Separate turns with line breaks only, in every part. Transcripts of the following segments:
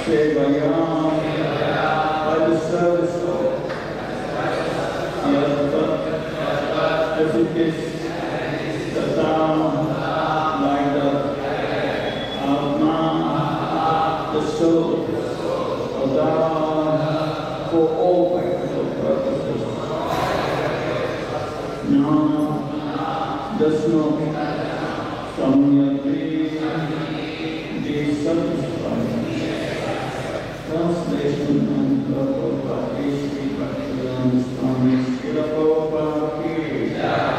Sevayam, by the service of Yatva, as it is Tatam, like the Atma, the soul, Adam, for all practical purposes. Now, does not Samyati be satisfied? Translation and Prabhupada Sri Bhaktivedanta Swami Srila Prabhupada ki jai.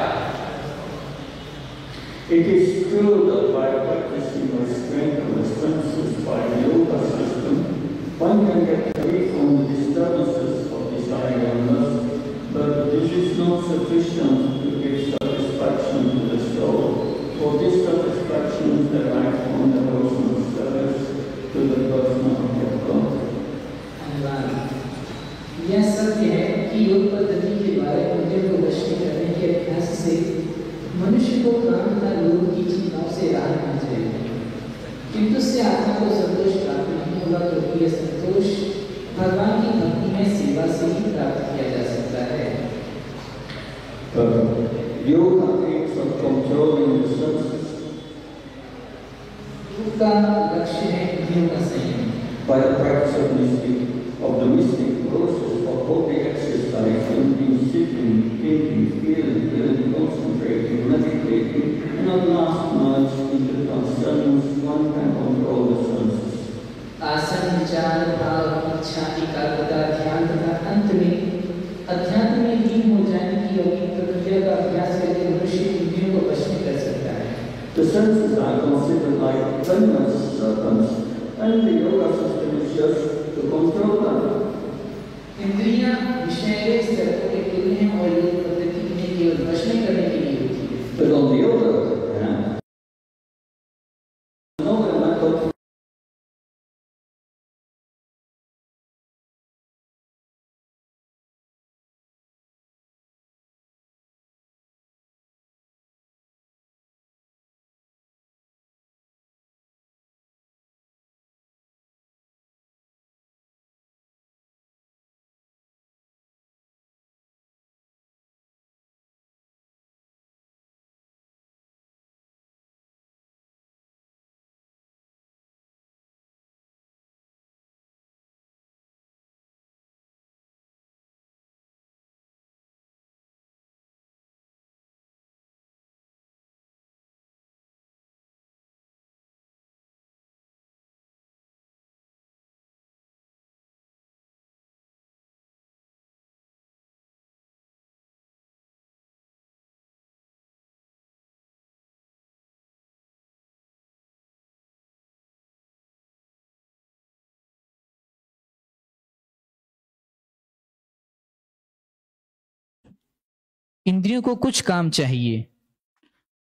It is true that by practicing the strength of the senses by the yoga system, one can get free from the disturbances of desire and lust, but this is not sufficient to give satisfaction to the soul, for this satisfaction is derived from the devotional service to the personality of God.
यह सत्य है कि योग पद्धति के द्वारा इंद्रियों को वश में करने के अभ्यास से मनुष्य को काम तथा लोभ की चिंताओं से राहत मिल जाएगी, किंतु उससे आत्मा को संतोष प्राप्त नहीं होगा, क्योंकि यह संतोष भगवान की भक्ति में सेवा से ही प्राप्त किया जा सकता है।
Yoga aims at controlling the senses.
योग का लक्ष्य है इंद्रियों का संयम।
By the practice of the mystic process of body exercise, in sitting, thinking, feeling, concentrating, meditating, and at last merge into transcendence, one can control the senses.
आसन, विचार, भाव, इच्छा, एकाग्रता, ध्यान तथा अंत में अध्यात्म में लीन हो जाने की योगिक प्रक्रिया का अभ्यास करके मनुष्य इंद्रियों को वश में कर सकता है।
The senses are considered like venomous serpents, and the yoga system is just to control them.
इंद्रियां विषैले सर्पों के तुल्य हैं और योग पद्धति इन्हें केवल वश में करने के लिए होती है।
But on the other hand, another method
इंद्रियों को कुछ काम चाहिए।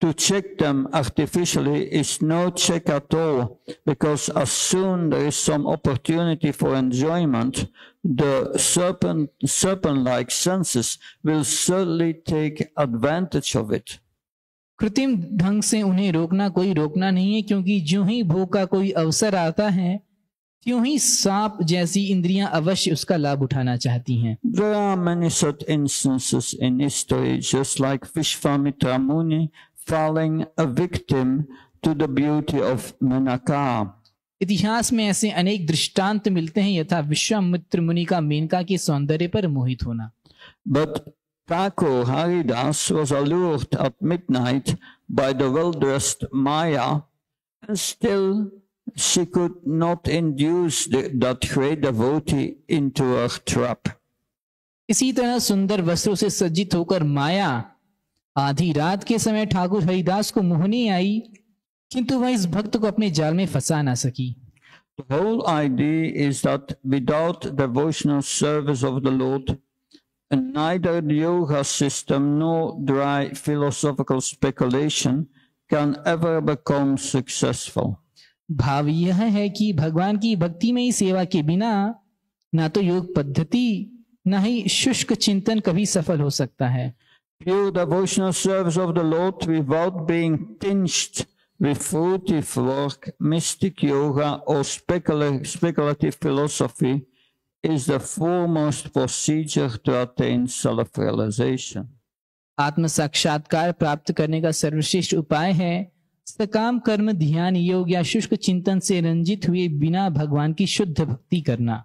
to check them artificially is no check at all, because as soon there is some opportunity for enjoyment, the serpent-like senses will certainly take advantage of it.
कृत्रिम ढंग से उन्हें रोकना कोई रोकना नहीं है, क्योंकि ज्यों ही भोग का कोई अवसर आता है त्यों ही सांप जैसी इंद्रियां अवश्य उसका लाभ उठाना चाहती हैं।
There are many such instances in history, just like Vishwamitra Muni falling a victim to the beauty of Menaka.
इतिहास में ऐसे अनेक दृष्टांत मिलते हैं, यथा विश्वामित्र मुनि का मेनका के सौंदर्य पर मोहित होना।
But Thakur Haridas was allured at midnight by the well-dressed Maya, and still she could not induce that great devotee into her trap.
इसी तरह सुंदर वस्त्रों से सज्जित होकर माया आधी रात के समय ठाकुर हरिदास को मोहनी आई, किंतु वह इस भक्त को अपने जाल में फंसा ना सकी।
The whole idea is that without devotional service of the Lord, neither the yoga system nor dry philosophical speculation can ever become successful.
भाव यह है कि भगवान की भक्ति में ही सेवा के बिना ना तो योग पद्धति ना ही शुष्क चिंतन कभी सफल हो सकता है।
Pure devotional service of the Lord without being tinged with fruitive work, mystic yoga, or speculative philosophy is the foremost procedure to attain self-realization.
आत्म साक्षात्कार प्राप्त करने का सर्वश्रेष्ठ उपाय है सकाम कर्म, ध्यान, योग या शुष्क चिंतन से रंजित हुए बिना भगवान की शुद्ध भक्ति करना।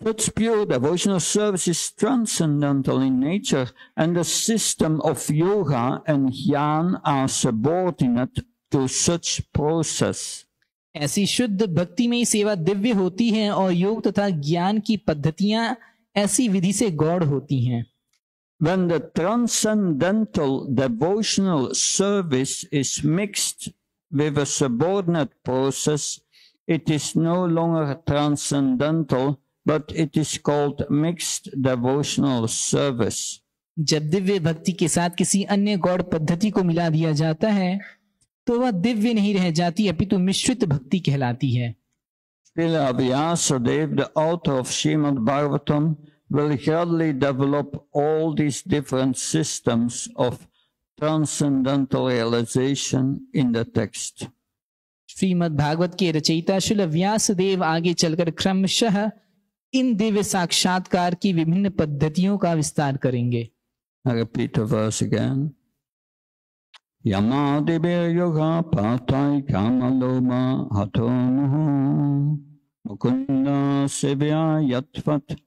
Such pure devotional service is transcendental in nature, and the system of yoga and jnana are subordinate to such process.
ऐसी शुद्ध भक्ति में ही सेवा दिव्य होती है और योग तथा ज्ञान की पद्धतियां ऐसी विधि से गौड़ होती हैं।
When the transcendental devotional service is mixed with a subordinate process, it is no longer transcendental, but it is called mixed devotional service.
जब दिव्य भक्ति के साथ किसी अन्य गौड़ पद्धति को मिला दिया जाता है तो वह दिव्य नहीं रह जाती अपितु मिश्रित भक्ति कहलाती है।
Srila Vyasadeva, the author of Srimad Bhagavatam, will gradually develop all these different systems of transcendental realization in the text.
Shrimad Bhagavat के रचयिता श्रील व्यासदेव आगे चलकर क्रमशः इन दिव्य साक्षात्कार की विभिन्न पद्धतियों का विस्तार करेंगे।
I repeat the verse again. Yamadibir yoga patai kamaloma hatomuhu mukunda sevya yatvat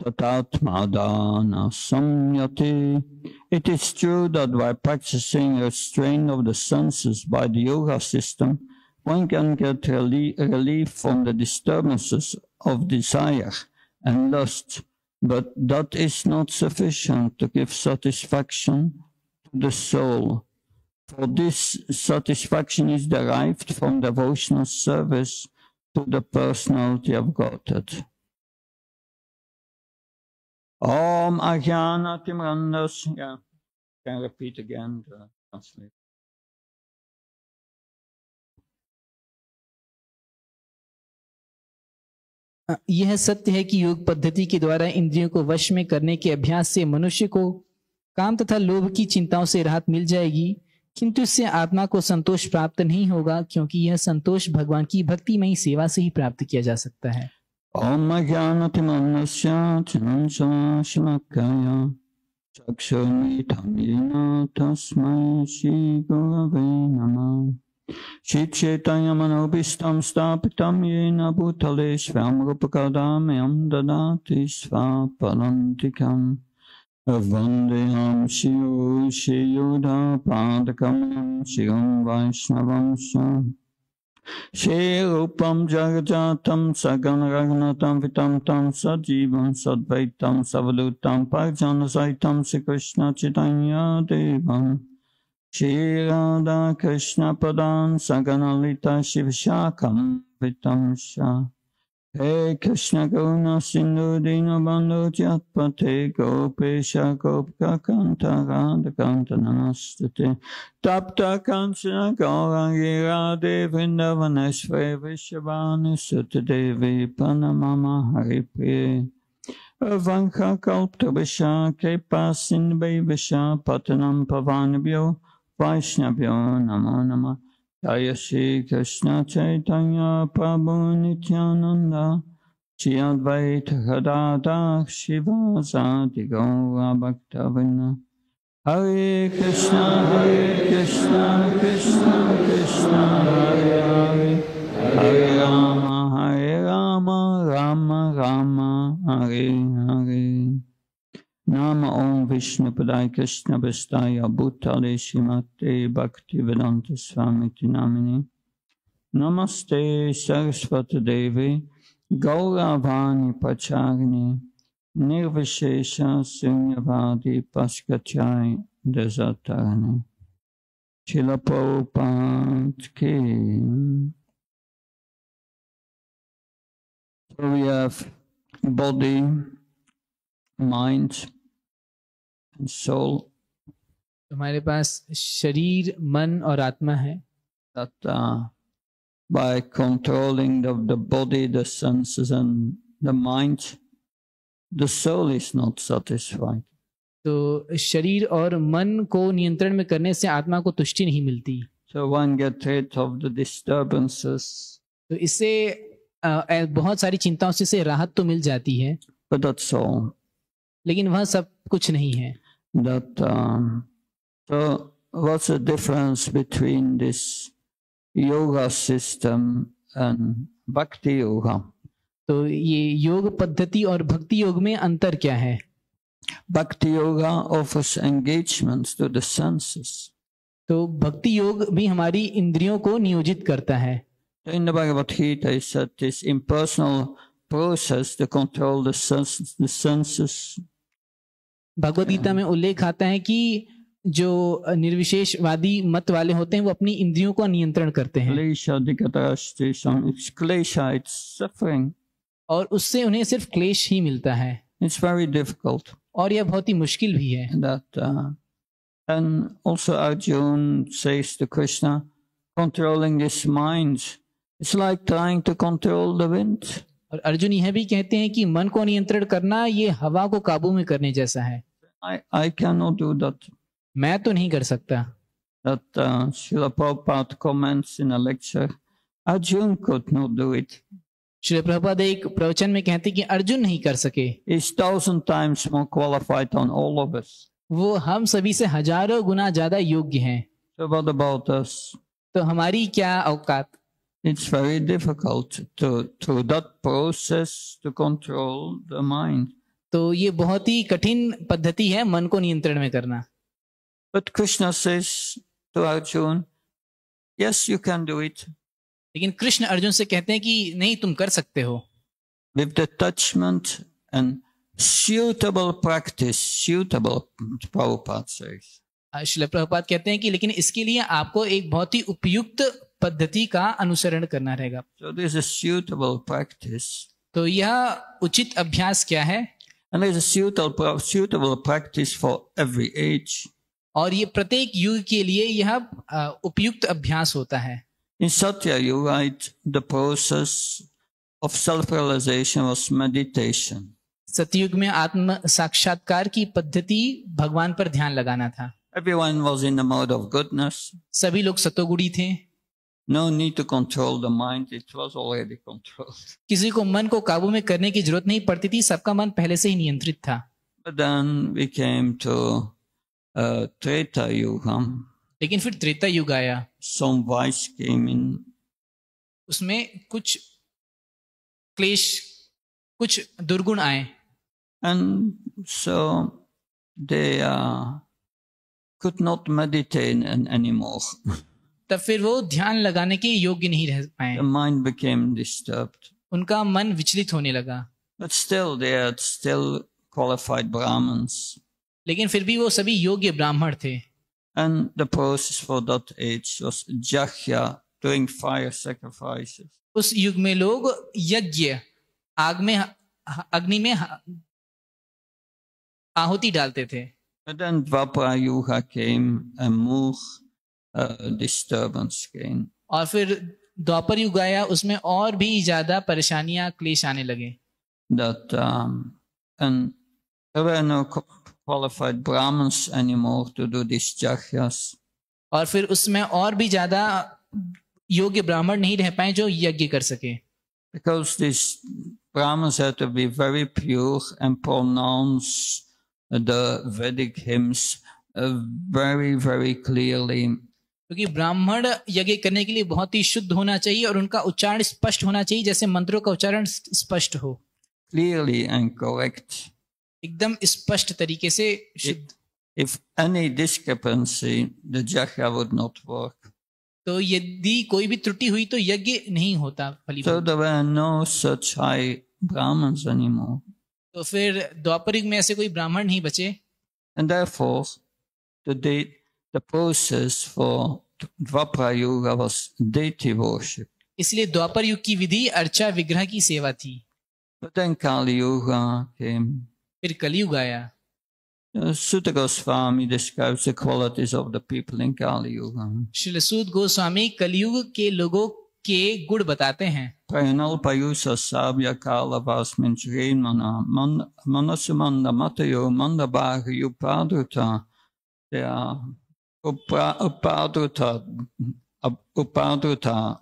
tatatmadana samyati. It is true that by practicing restraint of the senses by the yoga system, one can get relief from the disturbances of desire and lust, but that is not sufficient to give satisfaction to the soul. For this satisfaction is derived from devotional service to the personality of Godhead. Om Ajnana Timrandas. Yeah, can repeat again the translation.
यह सत्य है कि योग पद्धति के द्वारा इंद्रियों को वश में करने के अभ्यास से मनुष्य को काम तथा लोभ की चिंताओं से राहत मिल जाएगी, किंतु इससे आत्मा को संतोष प्राप्त नहीं होगा, क्योंकि यह संतोष भगवान की भक्तिमयी सेवा से ही प्राप्त किया जा सकता है।
ओम ज्ञानतिमन्नस्य चक्षुर्मीलितं तस्मै श्री गुरवे नमः। Chitchetayamanopistam stapitam yena bhutale svam rupakadamayam dadati svapalantikam vandeham shiyo shiyudha padakam shiram vaishnavam sam shirupam jagajatam saganaragnatam vitam tam sajivam sadvaitam savalutam parjanasaitam Sri Krishna Chaitanya Devam Shri Radha Krishna Padan Saganalita Shivashakam Vitamsha He Krishna Karuna Sindhu Dinabandhu Jatpate Gopesha Gopika Kanta Radha Kanta Namastate Tapta Kanchana Gaurangi Radhe Vrindavaneshwari Vishabhani Sutadevi Panamama Haripriye Vanka Kalptabhisha Kripa Sindhve Visha Patanam Pavanabhyo Vaishnavyo Namo Namah Jaya Shri Krishna Chaitanya Prabhu Nityananda Shri Advaita Gadadhar Shivasati Gaura Bhaktavinda Hare Krishna Krishna Krishna Hare Hare Hare Rama Rama Rama Hare Hare Nama Om Vishnu Padaya Krishna Vastaya Bhutale Srimate Bhaktivedanta Swamiti Namini Namaste Saraswati Devi Gauravani Pacharini Nirvishesha Sunyavadi Paskachai Desatarani Srila Prabhupada Ki. So we have body, mind and soul.
हमारे पास शरीर, मन और आत्मा है।
That by controlling the body, the senses and the mind, the soul is not satisfied.
तो शरीर और मन को नियंत्रण में करने से आत्मा को तुष्टि नहीं मिलती।
So one get rid of the disturbances.
तो इससे बहुत सारी चिंताओं से राहत तो मिल जाती है,
But that's all.
लेकिन वह सब कुछ नहीं है.
That so what's the difference between this yoga system and bhakti yoga?
तो ये योग पद्धति और भक्ति योग में अंतर क्या है?
Bhakti yoga offers engagement to the senses.
तो भक्ति योग भी हमारी इंद्रियों को नियोजित करता है.
In the Bhagavad Gita, it said this impersonal process to control the senses.
Bhagavad Gita में उल्लेख आता है कि जो निर्विशेषवादी मत वाले होते हैं वो अपनी इंद्रियों का नियंत्रण करते हैं.
Klesha, it's suffering.
और उससे उन्हें सिर्फ क्लेश ही मिलता है.
It's very difficult.
और यह बहुत ही मुश्किल भी है.
That and also Arjuna says to Krishna, controlling this mind, it's like trying to control the wind.
और अर्जुन यह भी कहते हैं कि मन को नियंत्रण करना ये हवा को काबू में करने जैसा है.
I cannot do that.
मैं तो नहीं कर सकता.
That Srila Prabhupada comments in a lecture, Arjuna could not do it.
Shri Prabhupada एक प्रवचन में कहते हैं कि अर्जुन नहीं कर सके.
He's 1,000 times more qualified than all of us.
वो हम सभी से हजारों गुना ज्यादा योग्य हैं.
So what about us?
तो हमारी क्या औकात?
It's very difficult through that process to control the mind.
तो ये बहुत ही कठिन पद्धति है मन को नियंत्रण में करना.
But Krishna says to Arjuna, yes, you can do it.
लेकिन कृष्ण अर्जुन से कहते हैं कि नहीं, तुम कर सकते हो.
With detachment and suitable practice, suitable, Prabhupada says.
Srila Prabhupada कहते हैं कि लेकिन इसके लिए आपको एक बहुत ही उपयुक्त पद्धति का अनुसरण करना रहेगा.
So this is suitable practice.
तो यह उचित अभ्यास क्या है?
And there is a suitable practice for every age.
और ये प्रत्येक युग के लिए यह उपयुक्त अभ्यास होता है.
In Satya Yuga, the process of self-realization was meditation.
सतयुग में आत्म साक्षात्कार की पद्धति भगवान पर ध्यान लगाना था.
Everyone was in the mode of goodness.
सभी लोग सतोगुणी थे.
No need to control the mind, it was already controlled.
किसी को मन को काबू में करने की जरूरत नहीं पड़ती थी, सबका मन पहले से ही नियंत्रित था.
But then we came to Treta Yuga.
लेकिन फिर त्रेता युग आया.
Some vice came in.
उसमें कुछ क्लेश, कुछ दुर्गुण आए.
And so they could not meditate anymore.
तब फिर वो ध्यान लगाने के योग्य नहीं रह पाए.
The mind became disturbed.
उनका मन विचलित होने लगा.
But still they are still qualified Brahmins.
लेकिन फिर भी वो सभी योग्य ब्राह्मण थे.
And the process for that age was jahya, doing fire sacrifices.
उस युग में लोग यज्ञ, आग में, अग्नि में आहुति डालते थे.
But then Dvapara Yuga came and more disturbance came.
और फिर द्वापर युग आया, उसमें और भी ज्यादा परेशानियां, क्लेश आने लगे.
That and there were no qualified Brahmins anymore to do these jahyas.
और फिर उसमें और भी ज्यादा योग्य ब्राह्मण नहीं रह पाए जो यज्ञ कर सके.
Because these Brahmins had to be very pure and pronounce the Vedic hymns very, very clearly.
क्योंकि ब्राह्मण यज्ञ करने के लिए बहुत ही शुद्ध होना चाहिए और उनका उच्चारण स्पष्ट होना चाहिए, जैसे मंत्रों का उच्चारण स्पष्ट हो.
Clearly and correct.
एकदम स्पष्ट तरीके से शुद्ध.
If any discrepancy, the jahya would not work.
तो यदि कोई भी त्रुटि हुई तो यज्ञ नहीं होता फलीभूत.
So there were no such high Brahmins anymore.
तो फिर द्वापर युग में ऐसे कोई ब्राह्मण नहीं बचे.
And therefore, the process for Dvapara Yuga was deity worship.
इसलिए द्वापर युग की विधि अर्चा विग्रह की सेवा थी.
But then Kali Yuga came.
फिर कलयुग आया.
Sutta Goswami describes the qualities of the people in Kali Yuga.
Srila सूत गोस्वामी कलयुग के लोगों के गुण बताते हैं.
Payanalpayusa sabya kala vasmin jrimana manasumanda matayo mandabhagyu padruta. They are upadruta upradutaha.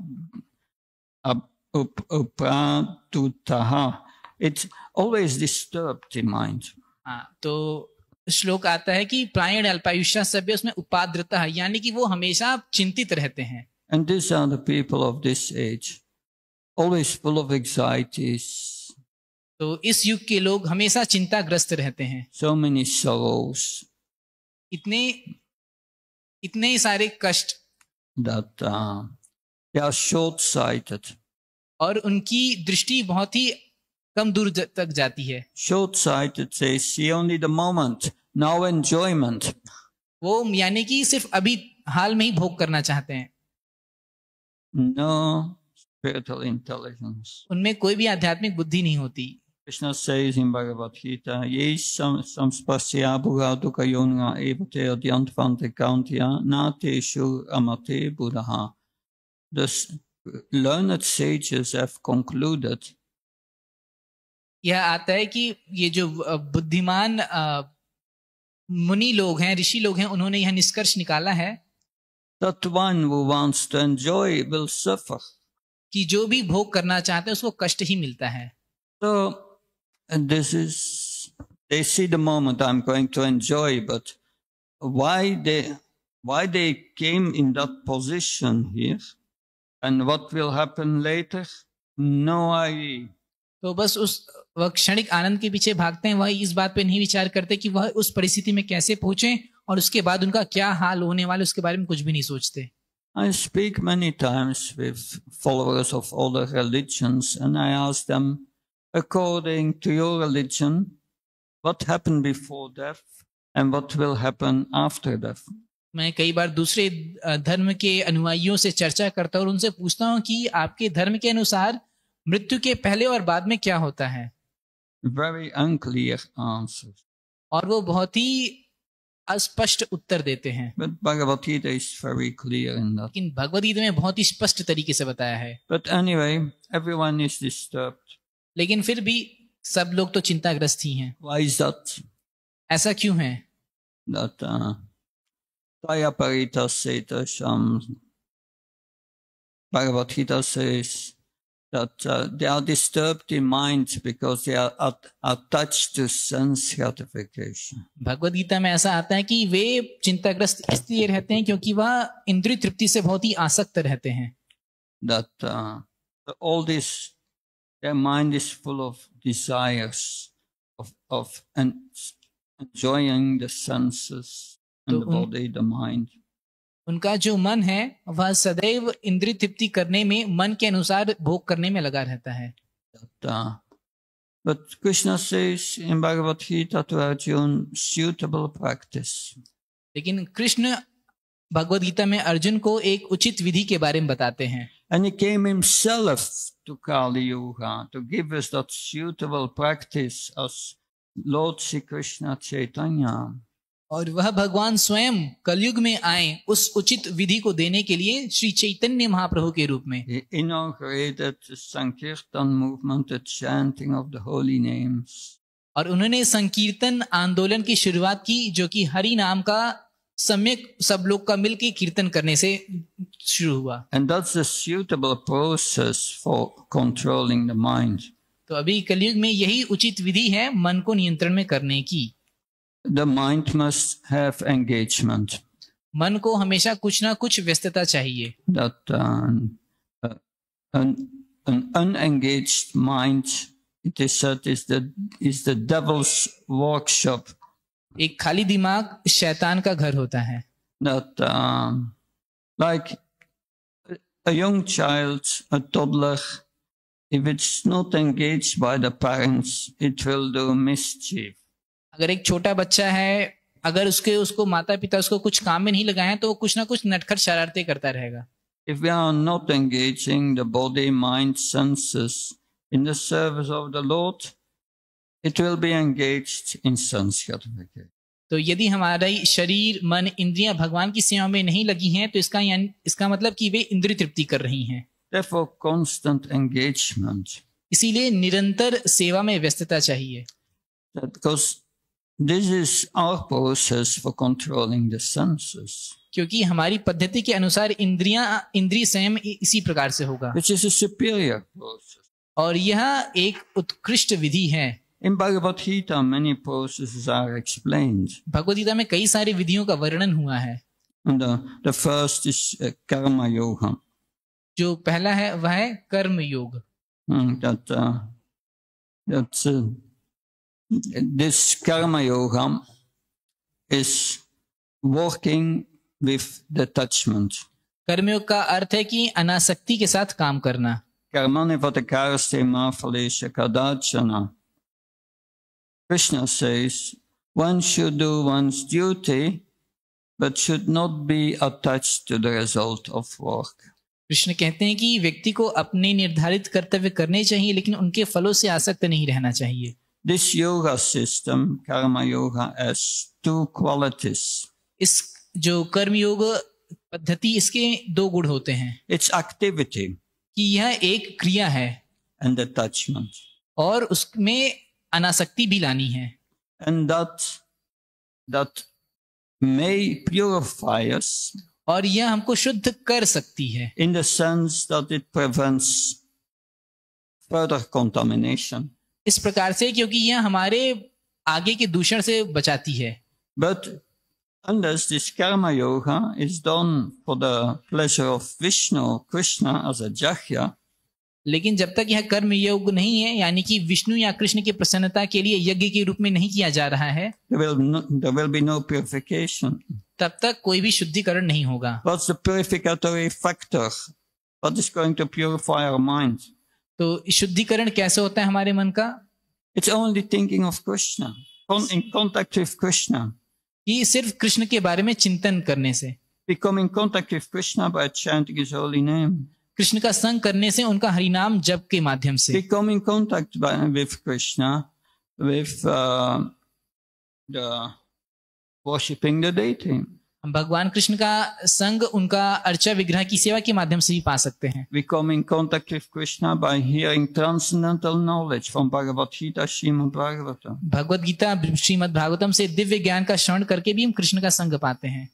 It always disturbed the mind.
हाँ, तो श्लोक आता है कि प्रायण अल्पायुष्य सभ्य, उसमें उपाद्रता है, यानी कि वो हमेशा चिंतित रहते हैं.
And these are the people of this age, always full of anxieties.
तो इस युग के लोग हमेशा चिंताग्रस्त रहते हैं.
So many sorrows.
इतने सारे कष्ट.
That they are short-sighted.
और उनकी दृष्टि बहुत ही कम दूर तक जाती है.
Short-sighted, they see only the moment, now enjoyment.
वो यानी कि सिर्फ अभी हाल में ही भोग करना चाहते हैं.
No spiritual intelligence.
उनमें कोई भी आध्यात्मिक बुद्धि नहीं होती.
Krishna says in Bhagavad Gita, "Ye samspasya bhagavatuka yonga evate adyantavante kauntya nate shur amate buddha." The learned sages have concluded.
यह आता है कि ये जो बुद्धिमान मुनि लोग हैं, ऋषि लोग हैं, उन्होंने यह निष्कर्ष निकाला है
that one who wants to enjoy will suffer.
कि जो भी भोग करना चाहता है उसको कष्ट ही मिलता है.
So, and this is, they see the moment I'm going to enjoy, but why they came in that position here and what will happen later, no idea.
तो बस वह क्षणिक आनंद के पीछे भागते हैं, वह इस बात पे नहीं विचार करते कि वह उस परिस्थिति में कैसे पहुंचे और उसके बाद उनका क्या हाल होने वाला, उसके बारे में कुछ भी नहीं सोचते.
I speak many times with followers of other religions and I ask them, according to your religion, what happened before death and what will happen after death?
मैं कई बार दूसरे धर्म के अनुयायियों से चर्चा करता हूँ और उनसे पूछता हूँ कि आपके धर्म के अनुसार मृत्यु के पहले और बाद में क्या होता है.
Very unclear answers.
और वो बहुत ही अस्पष्ट उत्तर देते हैं.
But Bhagavad Gita is very clear in that.
लेकिन भगवद गीता में बहुत ही स्पष्ट तरीके से बताया है.
But anyway, everyone is disturbed.
लेकिन फिर भी सब लोग तो चिंताग्रस्त ही हैं.
Why is that?
ऐसा क्यों है?
That Taya Parita Setasham Bhagavad Gita says that they are disturbed in mind because they are attached to sense gratification.
Bhagavad Gita में ऐसा आता है कि वे चिंताग्रस्त इसलिए रहते हैं क्योंकि वह इंद्रिय तृप्ति से बहुत ही आसक्त रहते हैं.
That all this, their mind is full of desires of enjoying the senses and the body, the mind.
उनका जो मन है वह सदैव इंद्रिय तृप्ति करने में, मन के अनुसार भोग करने में लगा रहता है.
But Krishna says in Bhagavad Gita to Arjuna, suitable practice.
लेकिन कृष्ण भगवद गीता में अर्जुन को एक उचित विधि के बारे में बताते हैं.
And he came himself to Kali Yuga to give us that suitable practice as Lord Shri Krishna Chaitanya.
और वह भगवान स्वयं कलयुग में आए उस उचित विधि को देने के लिए श्री चैतन्य महाप्रभु के रूप में.
He inaugurated the Sankirtan movement, the chanting of the holy names.
और उन्होंने संकीर्तन आंदोलन की शुरुआत की, जो कि हरि नाम का सम्यक सब लोग का मिलकर कीर्तन करने से शुरू हुआ.
And that's a suitable process for controlling the mind.
तो अभी कलयुग में यही उचित विधि है मन को नियंत्रण में करने की.
The mind must have engagement.
मन को हमेशा कुछ ना कुछ व्यस्तता चाहिए.
That an unengaged mind, it is said, is the devil's workshop.
एक खाली दिमाग शैतान का घर होता है.
That like a young child, a toddler, if it's not engaged by the parents, it will do mischief.
अगर एक छोटा बच्चा है, अगर उसको माता पिता उसको कुछ काम में नहीं लगाए तो कुछ ना कुछ नटखट शरारतें करता रहेगा.
If we are not engaging the body, mind, senses in the service of the Lord, it will be engaged in sense gratification.
तो यदि हमारा शरीर, मन, इंद्रियां भगवान की सेवा में नहीं लगी हैं तो इसका मतलब कि वे इंद्रिय तृप्ति कर रही हैं.
Therefore, constant engagement.
इसीलिए निरंतर सेवा में व्यस्तता चाहिए.
Because this is our process for controlling the senses.
क्योंकि हमारी पद्धति के अनुसार इंद्रिय संयम इसी प्रकार से होगा,
which is a superior process.
और यह एक उत्कृष्ट विधि है।
In Bhagavad Gita, many processes are explained.
Bhagavad Gita में कई सारी विधियों का वर्णन हुआ है।
And the first is karma yoga.
जो पहला है वह है कर्म योग।
This karma yoga is working with detachment.
कर्मयोग का अर्थ है कि अनासक्ति के साथ काम करना।
Karmani vatakarste ma phalesha kadachana. Krishna says one should do one's duty but should not be attached to the result of work.
Krishna कहते हैं कि व्यक्ति को अपने निर्धारित कर्तव्य करने चाहिए लेकिन उनके फलों से आसक्त नहीं रहना चाहिए।
This yoga system, karma yoga, has two qualities.
इस जो कर्म योग पद्धति, इसके दो गुण होते हैं।
It's activity
कि यह एक क्रिया है
and attachment.
और उसमें अनासक्ति भी लानी है।
And that may purify us.
और यह हमको शुद्ध कर सकती है।
In the sense that it prevents further contamination.
इस प्रकार से क्योंकि यह हमारे आगे के दूषण से बचाती है।
But unless this karma yoga is done for the pleasure of Vishnu, Krishna as a jahya,
लेकिन जब तक यह कर्म योग नहीं है, यानी कि विष्णु या कृष्ण की प्रसन्नता के लिए यज्ञ के रूप में नहीं किया जा रहा है,
there will be no purification.
तब तक कोई भी शुद्धिकरण नहीं होगा।
What's the purificatory factor? What is going to purify our mind?
तो शुद्धिकरण कैसे होता है हमारे मन का?
It's only thinking of Krishna, in contact with Krishna.
कि सिर्फ कृष्ण के बारे में चिंतन करने से।
We come in contact with Krishna by chanting His holy name.
Krishna का संग करने से, उनका हरिनाम जप के माध्यम से।
We come in contact with Krishna with the worshipping the deity.
हम भगवान कृष्ण का संग उनका अर्चा विग्रह की सेवा के माध्यम से भी पा सकते हैं।
We come in contact with Krishna by hearing transcendental knowledge from Bhagavad Gita, Srimad Bhagavatam.
Bhagavad Gita, Shrimad Bhagavatam से दिव्य ज्ञान का श्रवण करके भी हम कृष्ण का संग पाते हैं।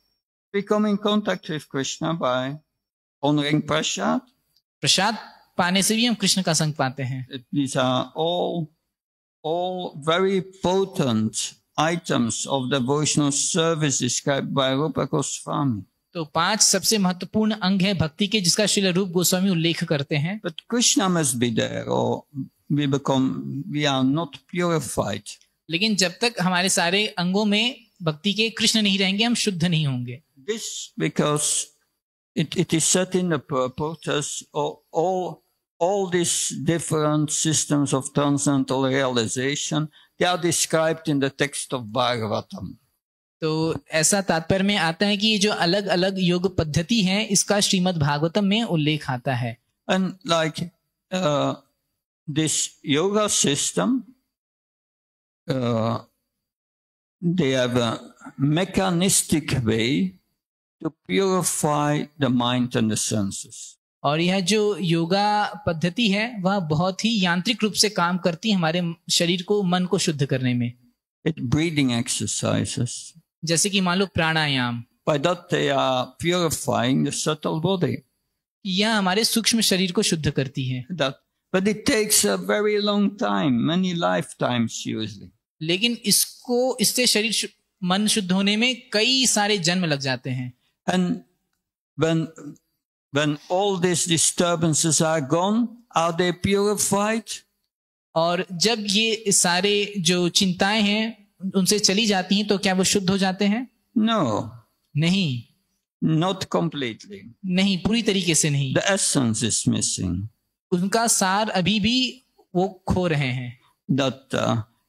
We come in contact with Krishna by honoring prasad.
प्रसाद पाने से भी हम कृष्ण का संग पाते हैं।
These are all very potent items of devotional service described by Rupa Goswami.
तो 5 सबसे महत्वपूर्ण अंग है भक्ति के, जिसका श्रील रूप गोस्वामी उल्लेख करते हैं।
But Krishna must be there or we are not purified.
लेकिन जब तक हमारे सारे अंगों में भक्ति के कृष्ण नहीं रहेंगे, हम शुद्ध नहीं होंगे।
This because it is set in the purpose of all these different systems of transcendental realization. They are described in the text of Bhagavatam.
तो ऐसा तात्पर्य में आता है कि ये जो अलग अलग योग पद्धति है, इसका श्रीमद् भागवतम में उल्लेख आता है।
And like this yoga system, they have a mechanistic way to purify the mind and the senses.
और यह जो योगा पद्धति है वह बहुत ही यांत्रिक रूप से काम करती है हमारे शरीर को, मन को शुद्ध करने में।
It breathing exercises.
जैसे कि मान लो प्राणायाम।
By that they are purifying the subtle body.
यह हमारे सूक्ष्म शरीर को शुद्ध करती है।
But it takes a very long time, many lifetimes usually.
लेकिन इससे शरीर मन शुद्ध होने में कई सारे जन्म लग जाते हैं।
And when all these disturbances are gone, are they purified?
और जब ये सारे जो चिंताएं हैं उनसे चली जाती हैं, तो क्या वो शुद्ध हो जाते हैं?
No.
नहीं।
Not completely.
नहीं, पूरी तरीके से नहीं।
The essence is missing.
उनका सार अभी भी वो खो रहे हैं।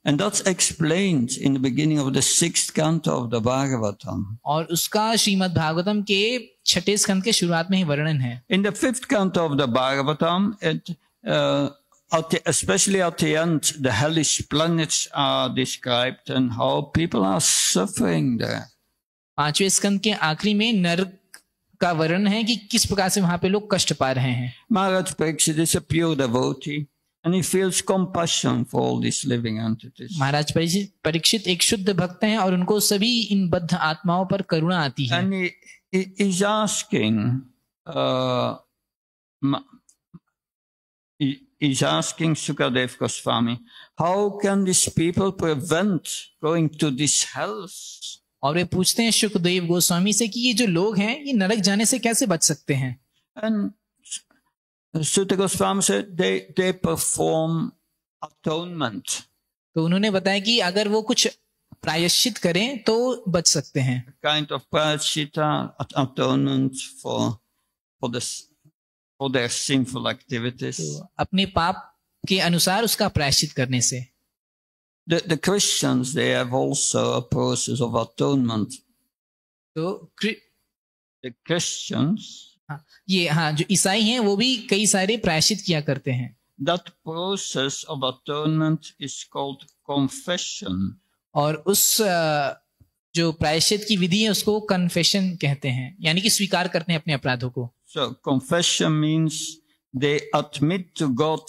And that's explained in the beginning of the 6th canto of the Bhagavatam.
और उसका श्रीमद् भागवतम के 6ठे स्कंद के शुरुआत में ही वर्णन है।
In the 5th canto of the Bhagavatam, especially at the end, the hellish planets are described and how people are suffering there.
5वें स्कंद के आखिरी में नरक का वर्णन है कि किस प्रकार से वहां पे लोग कष्ट पा रहे हैं।
Maharaj Parikshit is a pure devotee. And he feels compassion for all these living entities.
महाराज परीक्षित एक शुद्ध भक्त हैं और उनको सभी इन बद्ध आत्माओं पर करुणा आती है।
And He's asking, he's asking Sukadev Goswami, how can these people prevent going to these hells?
और वे पूछते हैं शुकदेव गोस्वामी से कि ये जो लोग हैं ये नरक जाने से कैसे बच सकते हैं?
And Suta Goswami said they perform atonement.
तो उन्होंने बताया कि अगर वो कुछ प्रायश्चित करें तो बच सकते हैं.
Kind of prayashita, atonement for their sinful activities.
तो अपने पाप के अनुसार उसका प्रायश्चित करने से.
The Christians, they have also a process of atonement.
तो
The Christians,
जो ईसाई हैं वो भी कई सारे प्रायश्चित किया करते हैं.
that process of atonement is called confession.
और उस जो प्रायश्चित की विधि है उसको कन्फेशन कहते हैं, यानी कि स्वीकार करते हैं अपने अपराधों को.
So confession means they admit to God,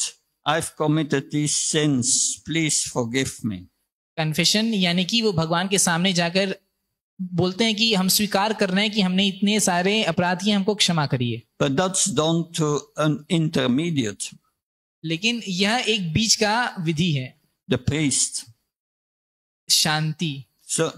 I've committed these sins, please forgive me.
Confession यानी कि वो भगवान के सामने जाकर बोलते हैं कि हम स्वीकार कर रहे हैं कि हमने इतने सारे अपराध किए, हमको क्षमा करिए.
But that's done to an intermediate,
लेकिन यह एक बीच का विधि है.
the priest.
शांति.
So,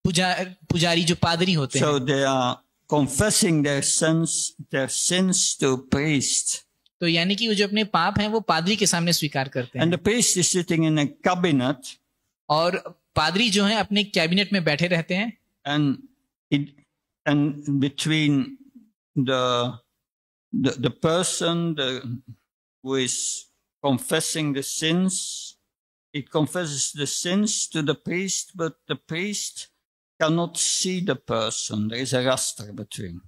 पुजारी जो पादरी होते हैं.
So they are confessing their sins to priest.
तो यानी कि वो जो अपने पाप हैं वो पादरी के सामने स्वीकार करते हैं.
And the priest is sitting in a cabinet.
और पादरी जो है अपने कैबिनेट में बैठे रहते हैं.
And between the person who is confessing the sins, he confesses the sins to the priest, but the priest cannot see the person. There is a rastra between.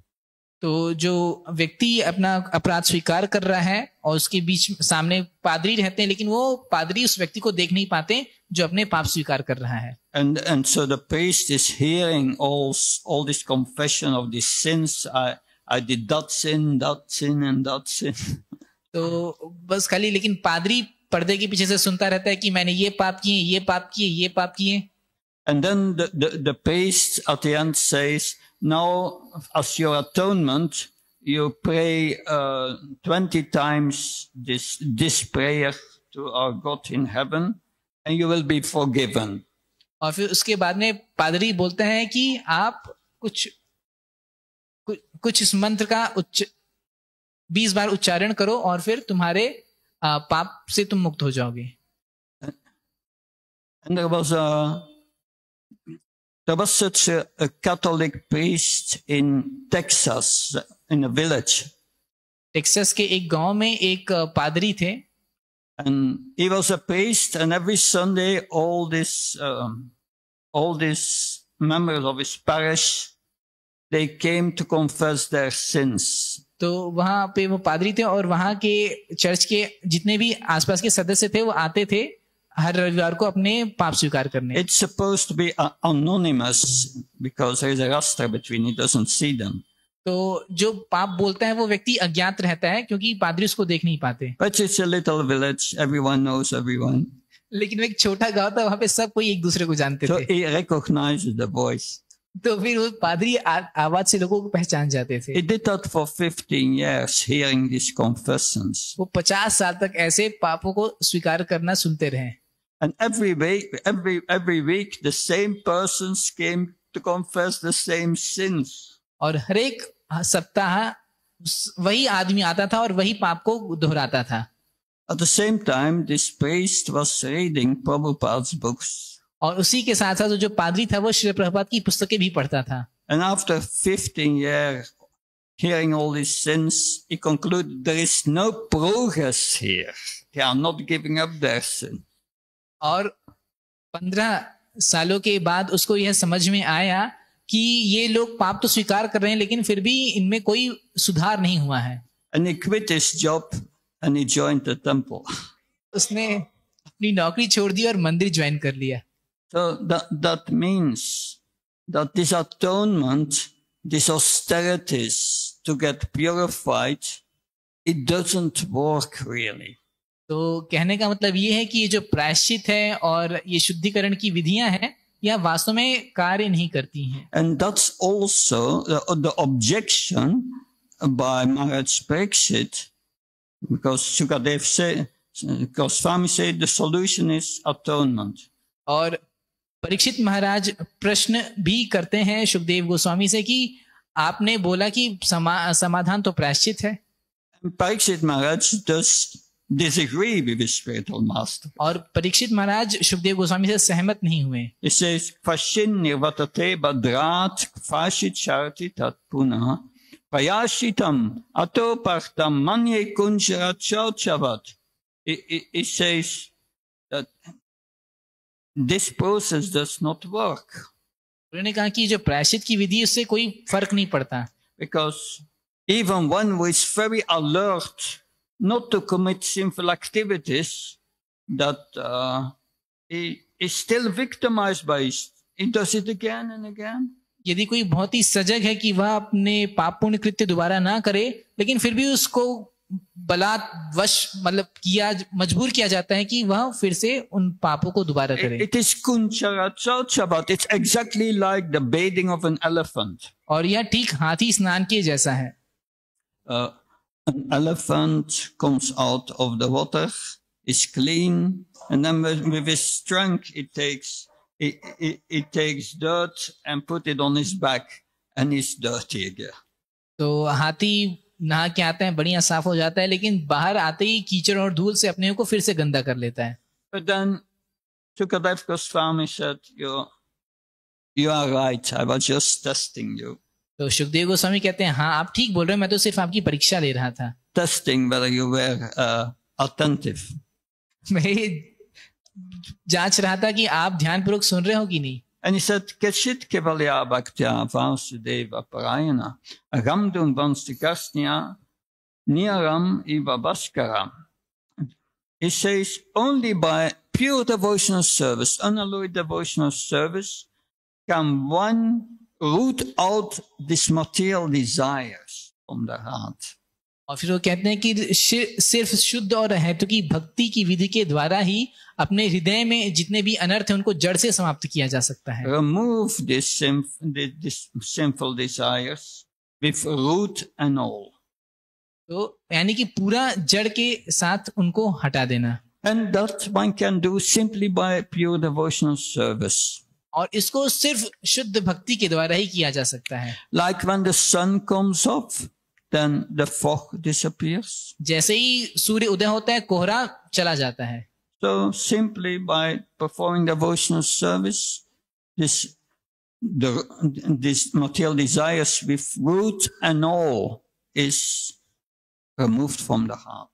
तो जो व्यक्ति अपना अपराध स्वीकार कर रहा है और उसके बीच सामने पादरी रहते हैं, लेकिन वो पादरी उस व्यक्ति को देख नहीं पाते जो अपने पाप स्वीकार कर रहा है.
And so the priest is hearing all this confession of these sins. I did that sin and that sin.
तो बस खाली लेकिन पादरी पर्दे के पीछे से सुनता रहता है कि मैंने ये पाप किए, ये पाप किए, ये पाप किए.
And then the priest at the end says, now as your atonement, you pray 20 times this prayer to our God in heaven, and you will be forgiven.
और फिर उसके बाद में पादरी बोलते हैं कि आप कुछ इस मंत्र का 20 बार उच्चारण करो और फिर तुम्हारे पाप से तुम मुक्त हो जाओगे.
And there was such a Catholic priest in Texas, in a village.
Texas के एक गांव में एक पादरी थे.
And he was a priest, and every Sunday all these members of his parish, they came to confess their sins.
तो वहां पे वो पादरी थे और वहां के चर्च के जितने भी आसपास के सदस्य थे वो आते थे हर रविवार को अपने पाप स्वीकार करने.
It's supposed to be anonymous because there is a rastra between, he doesn't see them.
तो जो पाप बोलता है वो व्यक्ति अज्ञात रहता है क्योंकि पादरी उसको देख नहीं पाते.
But it's a little village, everyone knows everyone.
लेकिन वो एक छोटा गांव था, वहां पे सब कोई एक दूसरे को जानते
So
थे.
he recognizes the voice.
तो फिर वो पादरी आवाज से लोगों को पहचान जाते थे.
He did that for 15 years, hearing these confessions.
वो 50 साल तक ऐसे पापों को स्वीकार करना सुनते रहे.
And every week, the same persons came to confess the same sins.
और हर एक सप्ताह वही आदमी आता था और वही पाप को दोहराता था.
At the same time, this priest was reading Prabhupada's books.
और उसी के साथ साथ जो पादरी था वो श्री प्रभुपाद की पुस्तकें भी पढ़ता था.
And after 15 years hearing all these sins, he concluded there is no progress here. They are not giving up their sin.
और 15 सालों के बाद उसको यह समझ में आया कि ये लोग पाप तो स्वीकार कर रहे हैं लेकिन फिर भी इनमें कोई सुधार नहीं हुआ है.
And he quit his job and he joined the temple.
उसने अपनी नौकरी छोड़ दी और मंदिर ज्वाइन कर लिया.
So that means that this atonement, these austerities to get purified, it doesn't work really.
तो कहने का मतलब ये है कि ये जो प्रायश्चित है और ये शुद्धिकरण की विधियां हैं या वास्तव में कार्य नहीं करती हैं।
And that's also the objection by Maharaj Parikshit, because Sukadev said, Goswami said the solution is atonement.
और परीक्षित महाराज प्रश्न भी करते हैं सुखदेव गोस्वामी से कि आपने बोला कि समाधान तो प्रायश्चित है।
Parikshit Maharaj does disagree with his spiritual master.
और परीक्षित महाराज सुखदेव गोस्वामी से सहमत नहीं हुए।
He says, Fashin nirvatate badrat fashit charati tat punah payashitam ato partam manye kunjarat chauchavat. He says that this process does not work.
उन्होंने कहा कि जो प्रायश्चित की विधि उससे कोई फर्क नहीं पड़ता।
Because even one who is very alert not to commit sinful activities, that he is still victimized by it. He does it again and again.
यदि कोई बहुत ही सजग है कि वह अपने पाप पुण्य कृत्य दोबारा ना करे, लेकिन फिर भी उसको बलात्वश मजबूर किया जाता है कि वह फिर से उन पापों को दोबारा करे।
It is kunchara chauchavat. It's exactly like the bathing of an elephant.
और यह ठीक हाथी स्नान के जैसा है।
An elephant comes out of the water, is clean, and then with his trunk it takes dirt and put it on his back, and he's dirty again.
तो हाथी नहा के आता है, बढ़िया साफ हो जाता है, लेकिन बाहर आते ही कीचड़ और धूल से अपने को फिर से गंदा कर लेता है।
But then Sukadev Goswami said, you are right, I was just testing you.
तो सुखदेव गोस्वामी कहते हैं, हाँ आप ठीक बोल रहे हो, मैं तो सिर्फ आपकी परीक्षा ले रहा था।
Testing whether you were attentive.
मैं जांच रहा था कि आप ध्यानपूर्वक सुन रहे हो कि नहीं।
And he said, Keshit kevalya bhaktya vasudeva parayana ramdun vanstigasnya niyaram iva bhaskaram. He says, only by pure devotional service, unalloyed devotional service, can one root out these material desires from the heart.
और फिर वो कहते हैं कि सिर्फ शुद्ध और हेतु की भक्ति की विधि के द्वारा ही अपने हृदय में जितने भी अनर्थ हैं उनको जड़ से समाप्त किया जा सकता है।
Remove these sinful desires with root and all.
तो यानी कि पूरा जड़ के साथ उनको हटा देना।
And that one can do simply by pure devotional service.
और इसको सिर्फ शुद्ध भक्ति के द्वारा ही किया जा सकता है।
Like when the sun comes up, then the fog disappears.
जैसे ही सूर्य उदय होता है कोहरा चला जाता है।
So simply by performing devotional service, this material desires with root and all is removed from the heart.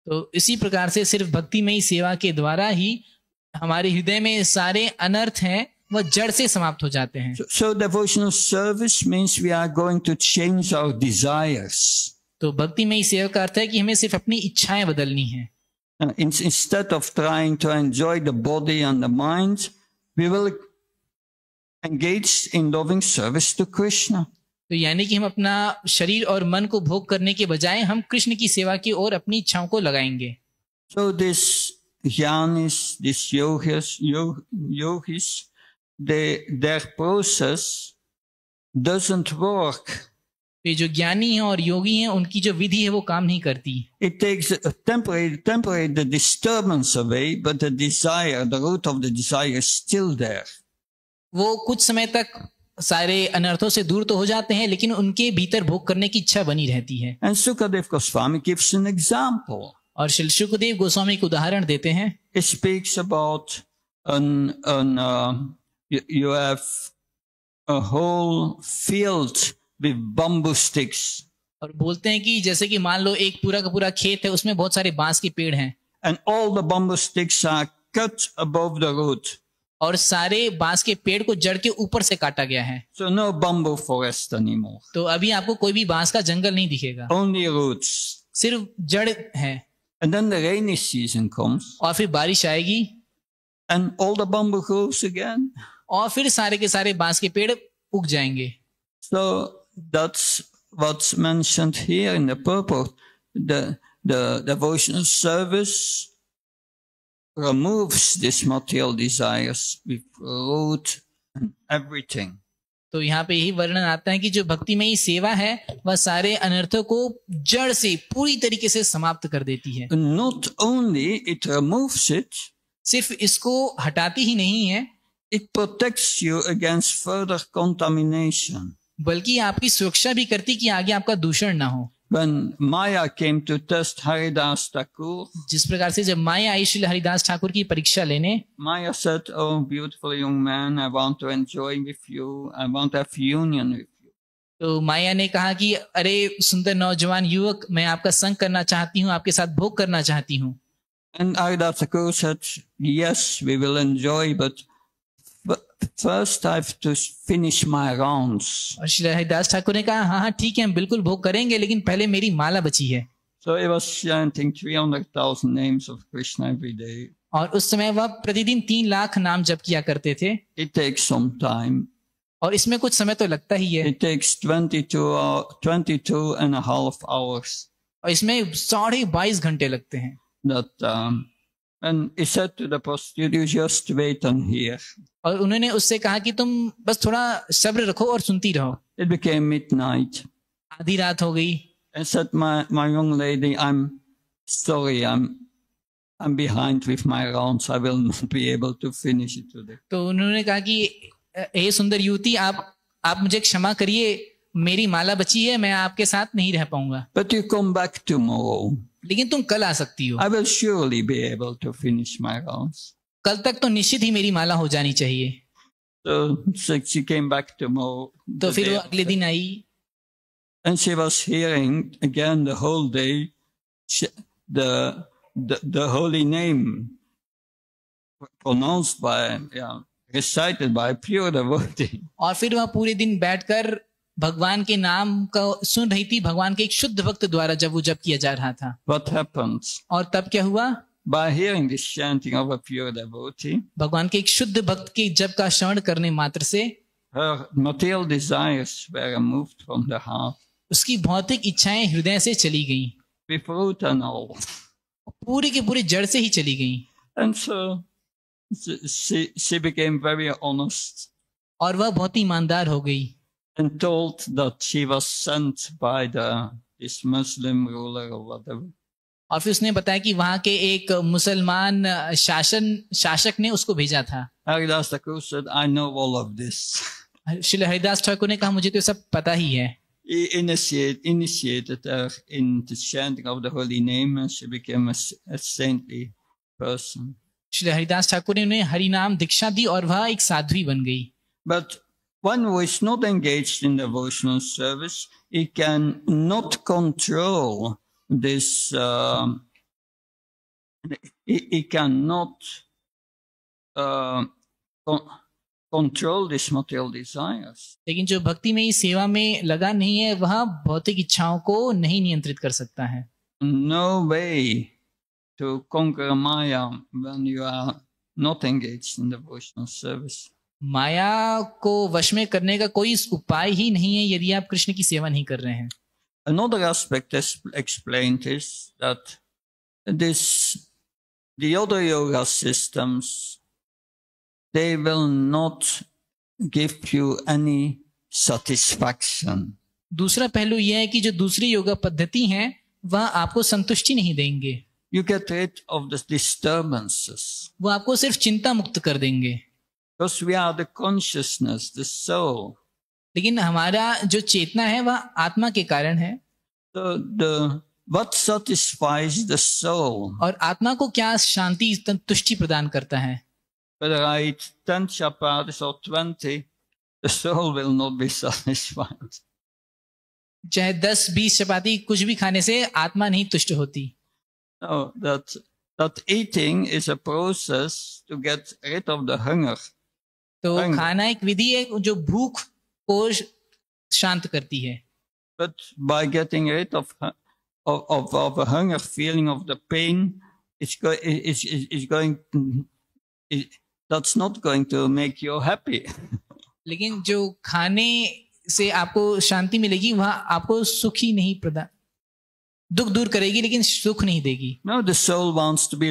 तो इसी प्रकार से सिर्फ भक्ति में ही सेवा के द्वारा ही हमारे हृदय में सारे अनर्थ हैं वह जड़ से समाप्त हो जाते हैं।
So devotional service means we are going to change our desires.
तो भक्ति में ही सेवा का अर्थ है कि हमें सिर्फ अपनी इच्छाएं बदलनी हैं।
Instead of trying to enjoy the body and the mind, we will engage in loving service to Krishna.
तो यानी कि हम अपना शरीर और मन को भोग करने के बजाय हम कृष्ण की सेवा की ओर अपनी इच्छाओं को लगाएंगे।
So this jnanis, these yogis, their process doesn't work.
ये जो ज्ञानी हैं और योगी हैं उनकी जो विधि है वो काम नहीं करती।
It takes temporary the disturbance away, but the desire, the root of the desire is still there.
वो कुछ समय तक सारे अनर्थों से दूर तो हो जाते हैं लेकिन उनके भीतर भोग करने की इच्छा बनी रहती है।
And Sukadev Goswami gives an example.
और श्री सुखदेव गोस्वामी एक उदाहरण देते हैं।
He speaks about you have a whole field with bamboo sticks.
और बोलते हैं कि जैसे कि मान लो एक पूरा का पूरा खेत है उसमें बहुत सारे बांस के पेड़ हैं।
And all the bamboo sticks are cut above the root.
और सारे बांस के पेड़ को जड़ के ऊपर से काटा गया है।
So no bamboo forest anymore.
तो अभी आपको कोई भी बांस का जंगल नहीं दिखेगा।
Only roots.
सिर्फ जड़ है।
And then the rainy season comes.
और फिर बारिश आएगी।
And all the bamboo grows again.
और फिर सारे के सारे बांस के पेड़ उग जाएंगे।
So that's what's mentioned here in the purport. The devotional service removes these material desires with root
everything.
तो यहाँ पे यही वर्णन आता है कि जो भक्तिमयी सेवा है वह सारे अनर्थों को जड़ से पूरी तरीके से समाप्त कर देती है।
Not only it removes it,
सिर्फ इसको हटाती ही नहीं है,
it protects you against further contamination.
बल्कि आपकी सुरक्षा भी करती कि आगे आपका दूषण ना हो।
When Maya came to test Haridas Thakur,
जिस प्रकार से जब माया आई श्री हरिदास ठाकुर की परीक्षा लेने,
Maya said, "Oh, beautiful young man, I want to enjoy with you. I want to have union with you."
तो माया ने कहा कि अरे सुंदर नौजवान युवक, मैं आपका संग करना चाहती हूँ, आपके साथ भोग करना चाहती हूँ।
And Haridas Thakur said, "Yes, we will enjoy, but first I have to finish my rounds."
और श्री हरिदास ठाकुर ने कहा हाँ हाँ ठीक है, हम बिल्कुल भोग करेंगे, लेकिन पहले मेरी माला बची है।
So he was chanting 300,000 names of Krishna every day.
और उस समय वह प्रतिदिन 3 लाख नाम जप किया करते थे।
It takes some time.
और इसमें कुछ समय तो लगता ही है।
It takes 22 and a half hours.
और इसमें 22.5 घंटे लगते हैं।
That and he said to the prostitute, "You just wait on here."
और उन्होंने उससे कहा कि तुम बस थोड़ा सब्र रखो और सुनती रहो।
It became midnight.
आधी रात हो गई।
I said, "My young lady, I'm sorry, I'm behind with my rounds. I will not be able to finish it today."
तो उन्होंने कहा कि हे सुंदर युवती, आप मुझे क्षमा करिए, मेरी माला बची है, मैं आपके साथ नहीं रह पाऊंगा।
But you come back tomorrow.
लेकिन तुम कल आ सकती हो।
I will surely be able to finish my rounds.
कल तक तो निश्चित ही मेरी माला हो जानी चाहिए।
So she came back tomorrow.
तो फिर वो अगले दिन आई।
And she was hearing again the whole day the holy name pronounced by, recited by pure devotee.
और फिर वह पूरे दिन बैठकर भगवान के नाम का सुन रही थी, भगवान के एक शुद्ध भक्त द्वारा जब वो जप किया जा रहा था।
What happened?
और तब क्या हुआ?
By hearing this chanting of a pure devotee,
भगवान के एक शुद्ध भक्त के जप का श्रवण करने मात्र से
her material desires were removed from the heart.
उसकी भौतिक इच्छाएं हृदय से चली गईं,
With root and all.
पूरी के पूरी जड़ से ही चली गईं।
And so she became very honest.
और वह बहुत ही ईमानदार हो गई।
And told that she was sent by this Muslim ruler or whatever.
और फिर उसने बताया कि वहां के एक मुसलमान शासक ने उसको भेजा था।
Haridas Thakur said, "I know all of this."
Shri Haridas Thakur ने कहा मुझे तो सब पता ही है।
He initiated her in the chanting of the holy name, and she became a saintly person.
Shri Haridas Thakur ने उन्हें हरि नाम दीक्षा दी और वह एक साध्वी बन गई।
But one who is not engaged in devotional service, he can not control this. He cannot control these material desires.
लेकिन जो भक्ति में इस सेवा में लगा नहीं है, वह भौतिक इच्छाओं को नहीं नियंत्रित कर सकता है।
No way to conquer Maya when you are not engaged in devotional service.
माया को वश में करने का कोई उपाय ही नहीं है यदि आप कृष्ण की सेवा नहीं कर रहे हैं।
Another aspect explained is that the other yoga systems, they will not give you any satisfaction.
दूसरा पहलू यह है कि जो दूसरी योगा पद्धति हैं वह आपको संतुष्टि नहीं देंगे।
You get rid of the disturbances.
वो आपको सिर्फ चिंता मुक्त कर देंगे।
Because we are the consciousness, the soul.
लेकिन हमारा जो चेतना है वह आत्मा के कारण है।
So what satisfies the soul?
और आत्मा को क्या शांति संतुष्टि प्रदान करता है?
Whether I eat 10 chapatis or 20, the soul will not be satisfied.
चाहे 10-20 चपाती कुछ भी खाने से आत्मा नहीं तुष्ट होती।
No, that eating is a process to get rid of the hunger.
तो खाना एक विधि है जो भूख को शांत करती है।
But by getting rid of a hunger feeling, of the pain, that's not going to make you happy.
लेकिन जो खाने से आपको शांति मिलेगी वह आपको सुख ही नहीं प्रदान, दुख दूर करेगी लेकिन सुख नहीं देगी।
No, the soul wants to be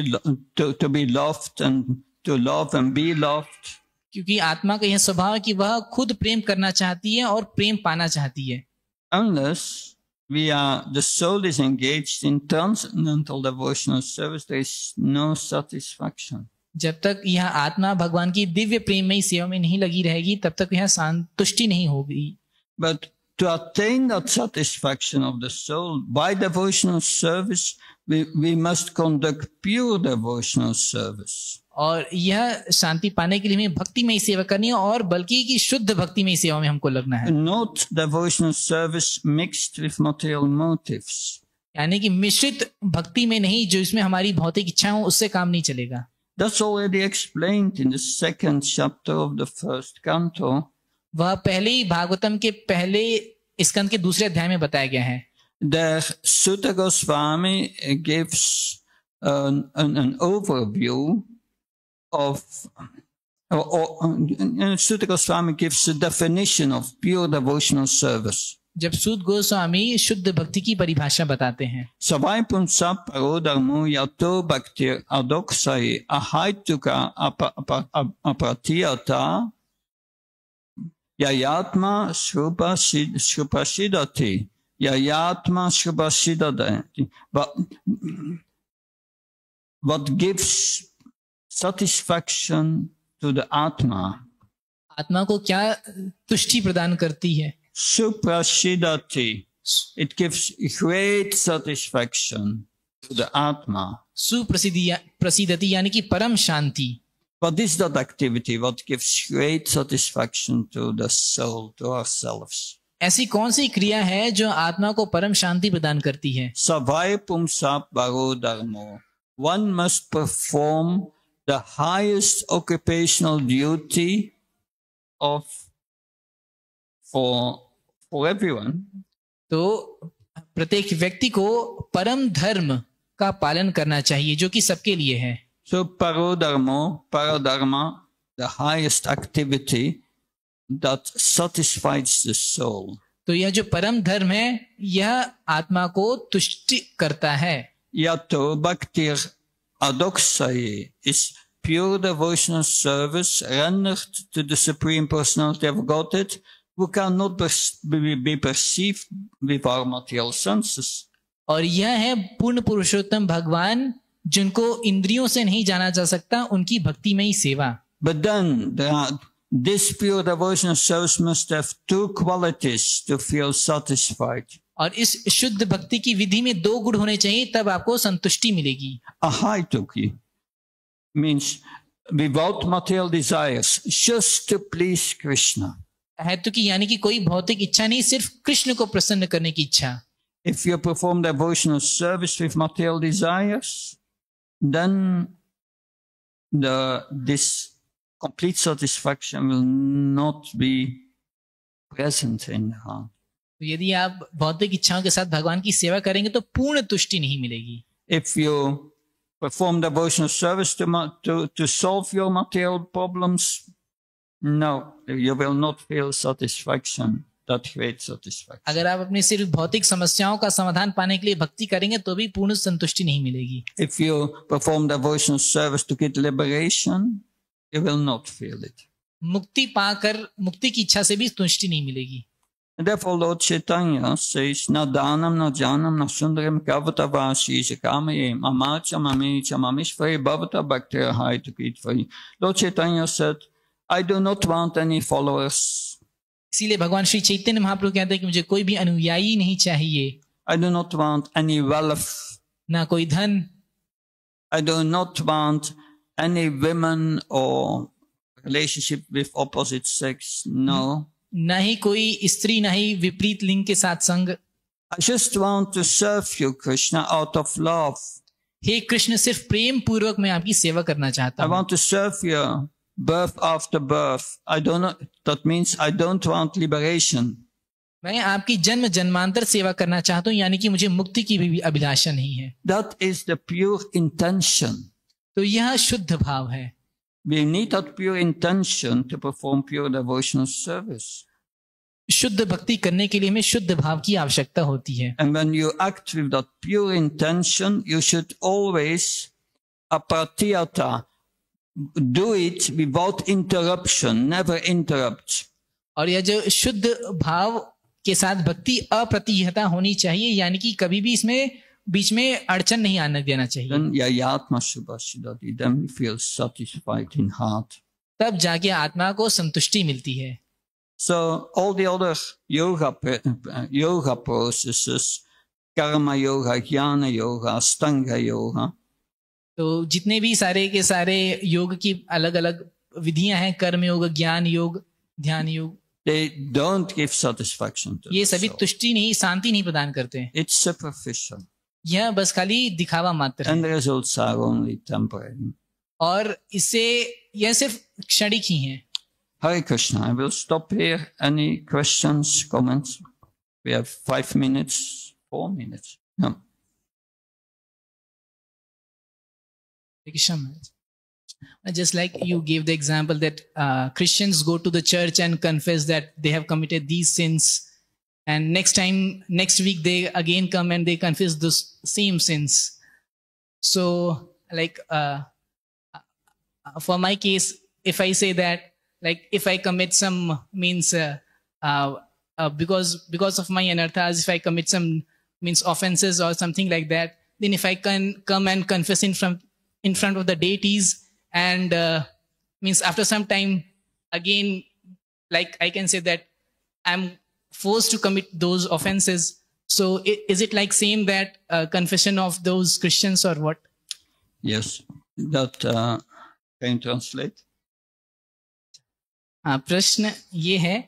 loved and to love and be loved.
क्योंकि आत्मा का यह स्वभाव है कि वह खुद प्रेम करना चाहती है और प्रेम पाना चाहती है।
Unless the soul is engaged in transcendental devotional service, there is no satisfaction.
जब तक यह आत्मा भगवान की दिव्य प्रेममयी सेवा में नहीं लगी रहेगी, तब तक यह संतुष्टि नहीं होगी।
But to attain that satisfaction of the soul by devotional service, we must conduct pure devotional service.
और यह शांति पाने के लिए हमें भक्तिमय सेवा करनी है, और बल्कि कि शुद्ध भक्तिमय सेवा में हमको लगना है।
Not devotional service mixed with material motives.
यानी कि मिश्रित भक्ति में नहीं, जो इसमें हमारी भौतिक इच्छा हो उससे काम नहीं चलेगा।
That's already explained in the 2nd chapter of the 1st canto.
वह पहले ही भागवतम के पहले स्कंद के दूसरे अध्याय में बताया गया है।
There Sutta Goswami gives an overview of Sutta Goswami gives a definition of pure devotional service.
जब सूत गोस्वामी शुद्ध भक्ति की परिभाषा बताते हैं,
Savai punsa parodharmo yato bhaktir adoksai ahaituka apratiyata yayatma shrupasidati yayatma shrupasidati. What gives satisfaction to the Atma?
आत्मा को क्या तुष्टि प्रदान करती है?
Suprasidati. It gives great satisfaction to the Atma.
सुप्रसिद्धति यानी कि परम शांति।
What is that activity? What gives great satisfaction to the soul, to ourselves?
ऐसी कौन सी क्रिया है जो आत्मा को परम शांति प्रदान करती है?
Savai pumsa parodharmo. One must perform the highest occupational duty for everyone.
तो प्रत्येक व्यक्ति को परम धर्म का पालन करना चाहिए, जो कि सबके लिए है।
So paradharma, the highest activity that satisfies the soul.
तो यह जो परम धर्म है, यह आत्मा को तुष्टि करता है।
Yato bhaktir adoksai is pure devotional service rendered to the Supreme Personality of Godhead, who cannot be perceived with our material senses.
और यह है पूर्ण पुरुषोत्तम भगवान, जिनको इंद्रियों से नहीं जाना जा सकता, उनकी भक्तिमयी सेवा।
But then this pure devotional service must have two qualities to feel satisfied.
और इस शुद्ध भक्ति की विधि में दो गुण होने चाहिए, तब आपको संतुष्टि मिलेगी।
Ahaituki means without material desires, just to please Krishna.
अहैतुकी यानी कि कोई भौतिक इच्छा नहीं, सिर्फ कृष्ण को प्रसन्न करने की इच्छा।
If you perform devotional service with material desires, then this complete satisfaction will not be present in the heart.
तो यदि आप भौतिक इच्छाओं के साथ भगवान की सेवा करेंगे तो पूर्ण तुष्टि नहीं मिलेगी।
If you perform devotional service to solve your material problems, no, you will not feel satisfaction, that great satisfaction.
अगर आप अपनी सिर्फ भौतिक समस्याओं का समाधान पाने के लिए भक्ति करेंगे तो भी पूर्ण संतुष्टि नहीं मिलेगी।
If you perform devotional service to get liberation, you will not feel it.
मुक्ति पाकर मुक्ति की इच्छा से भी तुष्टि नहीं मिलेगी।
And therefore Lord Chaitanya says, na danam, na janam, na sundaram, kavata vasi, shakamayem, amacha, mamicha, mamishvari, bhavata, bhaktira, haitukitvari. Lord Chaitanya said, I do not want any followers.
इसीलिए भगवान श्री चैतन्य महाप्रभु कहते हैं कि मुझे कोई भी अनुयायी नहीं चाहिए।
I do not want any wealth.
ना कोई धन।
I do not want any women or relationship with opposite sex. No.
ना ही कोई स्त्री, ना ही विपरीत लिंग के साथ संग।
I just want to serve you, Krishna, out of love.
हे कृष्ण, सिर्फ प्रेम पूर्वक मैं आपकी सेवा करना चाहता
I
हूँ।
want to serve you birth after birth. That means I don't want liberation.
मैं आपकी जन्म जन्मांतर सेवा करना चाहता हूँ, यानी कि मुझे मुक्ति की भी अभिलाषा नहीं है।
That is the pure intention.
तो यह शुद्ध भाव है।
We need that pure intention to perform pure devotional service.
शुद्ध भक्ति करने के लिए हमें शुद्ध भाव की आवश्यकता होती है।
And when you act with that pure intention, you should always apratiyata, do it without interruption, never interrupt.
और यह जो शुद्ध भाव के साथ भक्ति अप्रतिहता होनी चाहिए, यानी कि कभी भी इसमें बीच में अड़चन नहीं आने देना चाहिए।
Then yayatma subhasiddhati, then we feel satisfied in heart.
तब जाके आत्मा को संतुष्टि मिलती है।
So all the other yoga processes, karma yoga, jnana yoga, astanga yoga,
तो जितने भी सारे के सारे योग की अलग अलग विधियां हैं, कर्म योग, ज्ञान योग, ध्यान योग,
they don't give satisfaction to
ये
the
सभी
soul.
तुष्टि नहीं, शांति नहीं प्रदान करते हैं।
It's superficial,
यह बस खाली दिखावा मात्र
and
है
the results are only temporary.
और इससे यह सिर्फ क्षणिक ही है।
Hare Krishna. I will stop here. Any questions, comments? We have 5 minutes, 4 minutes. Yeah.
Just like you gave the example that Christians go to the church and confess that they have committed these sins, and next week they again come and they confess those same sins. So like for my case, if I say that, like if I commit some means because of my anarthas, if I commit some means offenses or something like that, then if I can come and confess in front of the deities, and means after some time again, like I can say that I'm forced to commit those offenses. So is it like same that confession of those Christians or what?
Yes. That can you translate?
प्रश्न ये है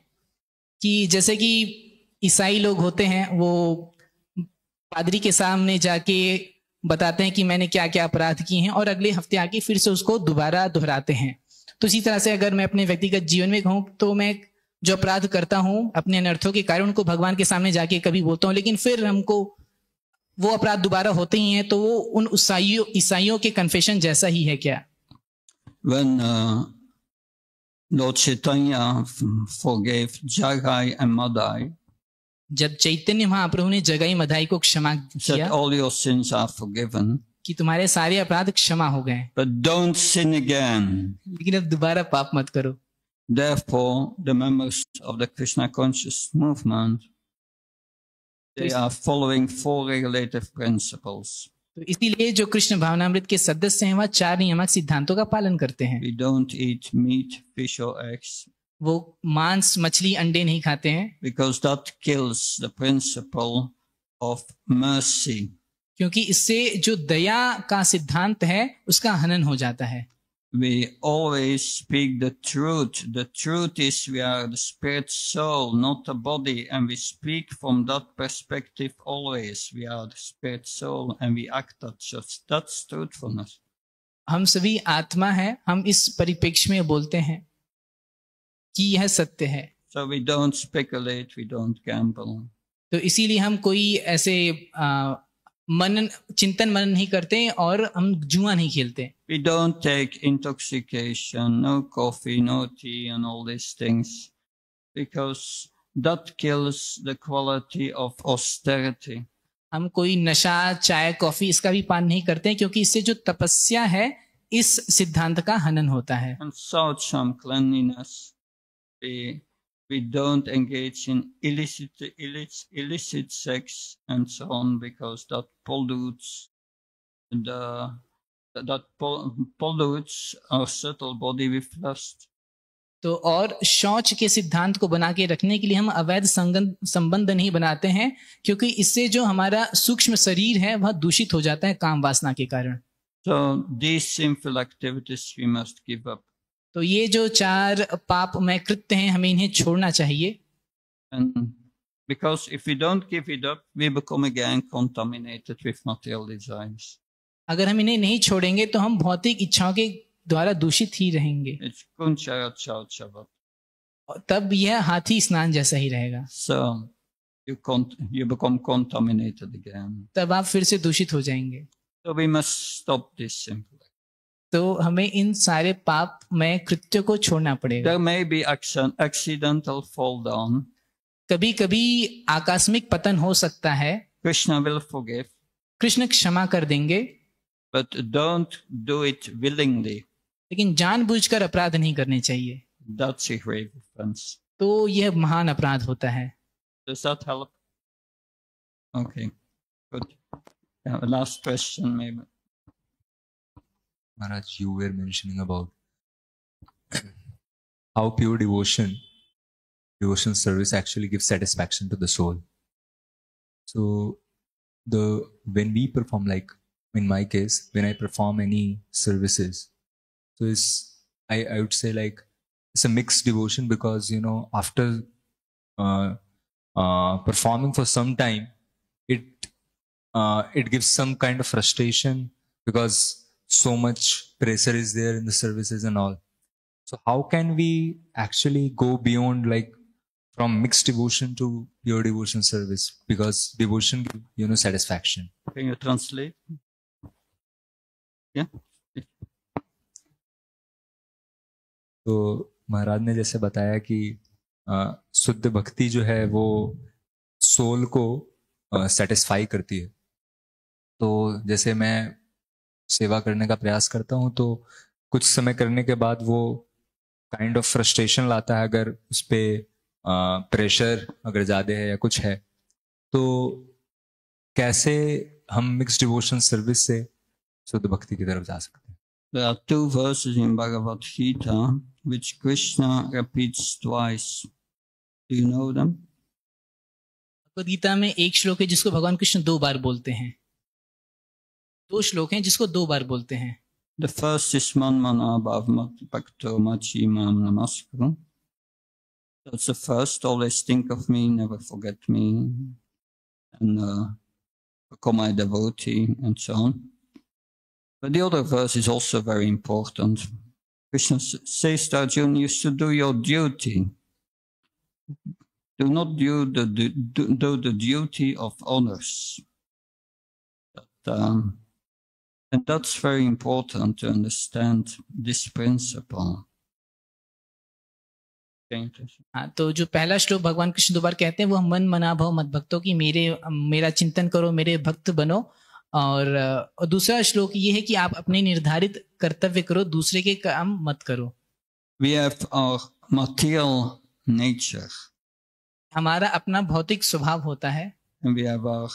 कि जैसे कि ईसाई लोग होते हैं, वो पादरी के सामने जाके बताते हैं कि मैंने क्या क्या अपराध किए हैं, और अगले हफ्ते आके फिर से उसको दोबारा दोहराते हैं। तो इसी तरह से अगर मैं अपने व्यक्तिगत जीवन में कहूँ तो मैं जो अपराध करता हूँ अपने अनर्थों के कारण, उनको भगवान के सामने जाके कभी बोलता हूँ, लेकिन फिर हमको वो अपराध दोबारा होते ही हैं। तो वो उन ईसाइयों के कन्फेशन जैसा ही है क्या?
When Lord Chaitanya forgave Jagai and Madai,
जब चैतन्य महाप्रभु ने जगाई मधाई को क्षमा
said
किया
all your sins are forgiven,
कि तुम्हारे सारे अपराध क्षमा हो गए,
but don't sin again.
लेकिन अब दोबारा पाप मत करो।
Therefore, the members of the Krishna conscious movement, they are following 4 regulative principles.
तो इसीलिए जो कृष्ण भावनामृत के सदस्य हैं वह 4 नियामक सिद्धांतों का पालन करते हैं।
We don't eat meat, fish or eggs,
वो मांस, मछली, अंडे नहीं खाते हैं,
because that kills the principle of mercy.
क्योंकि इससे जो दया का सिद्धांत है उसका हनन हो जाता है।
We always speak the truth. The truth is we are the spirit soul, not the body, and we speak from that perspective always. We are the spirit soul and we act that such. That's truthfulness.
हम सभी आत्मा है, हम इस परिप्रेक्ष्य में बोलते हैं कि यह सत्य है।
So we don't speculate, we don't gamble.
तो इसीलिए हम कोई ऐसे चिंतन मनन नहीं करते और हम जुआ नहीं खेलते।
We don't take intoxication, no coffee, no tea and all these things, because that kills the quality of austerity.
हम कोई नशा, चाय, कॉफी इसका भी पान नहीं करते, क्योंकि इससे जो तपस्या है इस सिद्धांत का हनन होता है।
And saucham, cleanliness, we don't engage in illicit sex and so on, because that pollutes pollutes our subtle body with lust.
तो और शौच के सिद्धांत को बना के रखने के लिए हम अवैध संबंध नहीं बनाते हैं, क्योंकि इससे जो हमारा सूक्ष्म शरीर है वह दूषित हो जाता है काम वासना के कारण।
So these sinful activities we must give up.
तो ये जो 4 पापमय कृत्य हैं हमें इन्हें छोड़ना चाहिए।
And because if we don't give it up, we become again contaminated with material desires.
अगर हम इन्हें नहीं छोड़ेंगे तो हम भौतिक इच्छाओं के द्वारा दूषित ही रहेंगे।
It's kunchara chau chavat.
तब यह हाथी स्नान जैसा ही रहेगा।
So you become contaminated again.
तब आप फिर से दूषित हो जाएंगे।
So we must stop this simply.
तो हमें इन सारे पाप में कृत्यों को छोड़ना पड़ेगा।
There may be accidental fall down.
कभी कभी आकस्मिक पतन हो सकता है।
Krishna will forgive.
कृष्ण क्षमा कर देंगे।
But don't do it willingly.
लेकिन जानबूझकर अपराध नहीं करने चाहिए,
That's a grave offense.
तो यह महान अपराध होता है।
Does that help? Okay, good. Last question, maybe.
Maharaj, you were mentioning about how pure devotion service actually gives satisfaction to the soul. So when we perform, like in my case, when I perform any services, so I would say like it's a mixed devotion, because after performing for some time, it gives some kind of frustration because so much pressure is there in the services and all. So how can we actually go beyond, like, from mixed devotion to pure devotion service? Because devotion gives satisfaction.
Can you translate? Yeah.
तो महाराज ने जैसे बताया कि शुद्ध भक्ति जो है वो सोल को सेटिस्फाई करती है। तो जैसे मैं सेवा करने का प्रयास करता हूँ, तो कुछ समय करने के बाद वो काइंड ऑफ फ्रस्ट्रेशन लाता है, अगर उस पर प्रेशर अगर ज़्यादा है या कुछ है। तो कैसे हम मिक्स डिवोशन सर्विस से शुद्ध भक्ति की तरफ जा सकते हैं?
There are two verses in Bhagavad Gita which Krishna repeats twice. Do you know them?
Bhagavad Gita में एक श्लोक है जिसको भगवान कृष्ण 2 बार बोलते हैं। 2 श्लोक हैं जिसको 2 बार बोलते हैं।
The first is Manmana Bhavmat Bhakto Machi Mam Namaskuru. That's the first. Always think of me, never forget me, and become my devotee, and so on. But the other verse is also very important. Krishna says to Arjuna, you should do your duty. Do not do the duty of others. And that's very important to understand this principle.
हाँ, तो जो पहला श्लोक भगवान कृष्ण 2 बार कहते हैं वो मन मना भव मत भक्तों की मेरा चिंतन करो, मेरे भक्त बनो। और दूसरा श्लोक ये है कि आप अपने निर्धारित कर्तव्य करो, दूसरे के काम मत करो।
We have our material nature.
हमारा अपना भौतिक स्वभाव होता है।
And we have our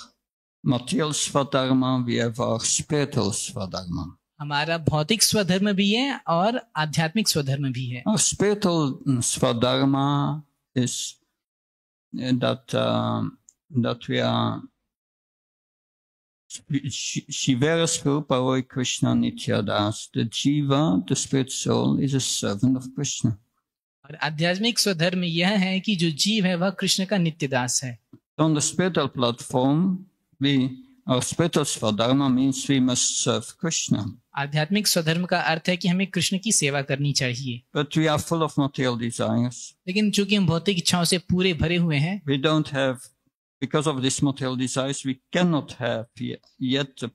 material swadharma, we have our spiritual swadharma.
हमारा भौतिक स्वधर्म भी है और आध्यात्मिक स्वधर्म भी है।
Our spiritual swadharma is that we are Shivera Swarupa Roy Krishna Nityadas. The Jiva, the spirit soul, is a servant of Krishna.
और आध्यात्मिक स्वधर्म यह है कि जो जीव है वह कृष्ण का नित्यदास है।
On the spiritual platform, our spiritual swadharma means we must serve Krishna.
आध्यात्मिक स्वधर्म का अर्थ है कि हमें कृष्ण की सेवा करनी चाहिए।
But we are full of material desires.
लेकिन चूंकि हम भौतिक इच्छाओं से पूरे भरे हुए हैं,
We don't have, because of this material desires, we cannot have yet the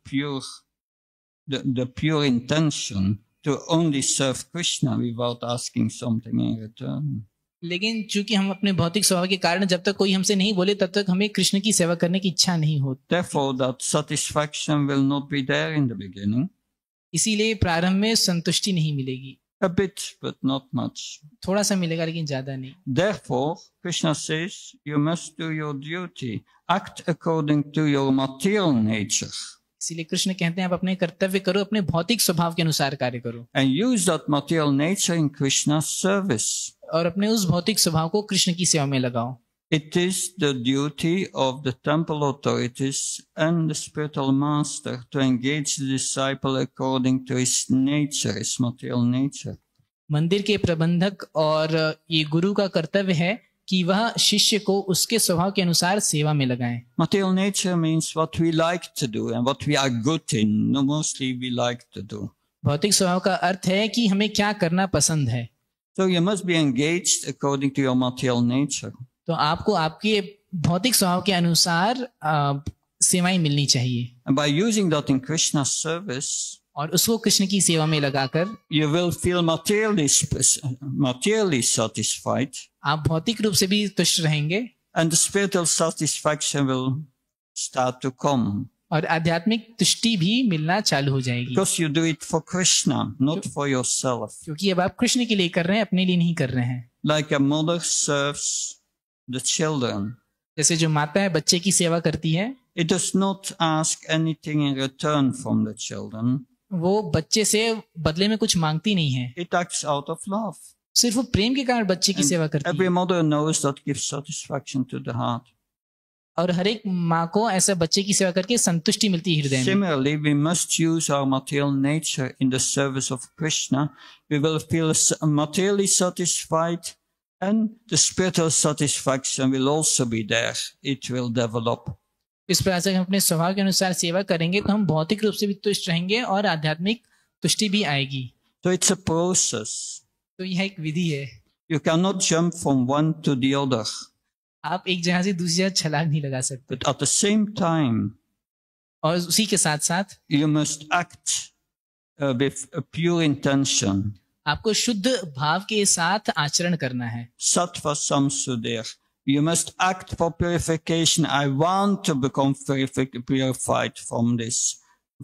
pure intention to only serve Krishna without asking something in return.
लेकिन चूंकि हम अपने भौतिक स्वभाव के कारण जब तक कोई हमसे नहीं बोले तब तक हमें कृष्ण की सेवा करने की इच्छा नहीं होती।
Therefore, that satisfaction will not be there in the beginning.
इसीलिए प्रारंभ में संतुष्टि नहीं मिलेगी।
A bit, but not much.
थोड़ा सा मिलेगा लेकिन ज्यादा नहीं।
Therefore, Krishna says, you must do your duty, act according to your material nature.
इसीलिए कृष्ण कहते हैं आप अपने कर्तव्य करो, अपने भौतिक स्वभाव के अनुसार कार्य करो।
And use that material nature in Krishna's service.
और अपने उस भौतिक स्वभाव को कृष्ण की सेवा में लगाओ।
It is the duty of the temple authorities and the spiritual master to engage the disciple according to his nature, his material nature.
मंदिर के प्रबंधक और ये गुरु का कर्तव्य है कि वह शिष्य को उसके स्वभाव के अनुसार सेवा में लगाएं।
Material nature means what we like to do and what we are good in. No, mostly we like to do.
भौतिक स्वभाव का अर्थ है कि हमें क्या करना पसंद है।
So you must be engaged according to your material nature.
तो आपको आपके भौतिक स्वभाव के अनुसार सेवाएं मिलनी चाहिए।
And by using that in Krishna's service,
और उसको कृष्ण की सेवा में लगाकर
you will feel materially satisfied.
आप भौतिक रूप से भी तुष्ट रहेंगे।
And the spiritual satisfaction will start to come.
और आध्यात्मिक तुष्टि भी मिलना चालू हो जाएगी,
Because you do it for Krishna, not for yourself.
क्योंकि अब आप कृष्ण के लिए कर रहे हैं, अपने लिए नहीं कर रहे हैं।
Like a mother serves the children.
जैसे जो माता है बच्चे की सेवा करती है,
It does not ask anything in return from the children.
वो बच्चे से बदले में कुछ मांगती नहीं है,
It acts out of love.
सिर्फ वो प्रेम के कारण बच्चे की सेवा करती
Every
है।
mother knows that gives satisfaction to the heart.
और हर एक माँ को ऐसा बच्चे की सेवा करके संतुष्टि मिलती है हृदय में।
Similarly, we must use our material nature in the service of Krishna. We will feel materially satisfied, and the spiritual satisfaction will also be there. It will develop.
इस प्रकार से हम अपने स्वभाव के अनुसार सेवा करेंगे तो हम भौतिक रूप से भी तुष्ट रहेंगे और आध्यात्मिक तुष्टि भी आएगी।
So it's a process.
तो यह एक विधि है,
You cannot jump from one to the other.
आप एक जगह से दूसरी जगह छलांग नहीं लगा सकते।
But at the same time,
और उसी के साथ साथ
you must act with a pure intention.
आपको शुद्ध भाव के साथ आचरण करना है।
Sattva samsudeh. You must act for purification. I want to become purified from this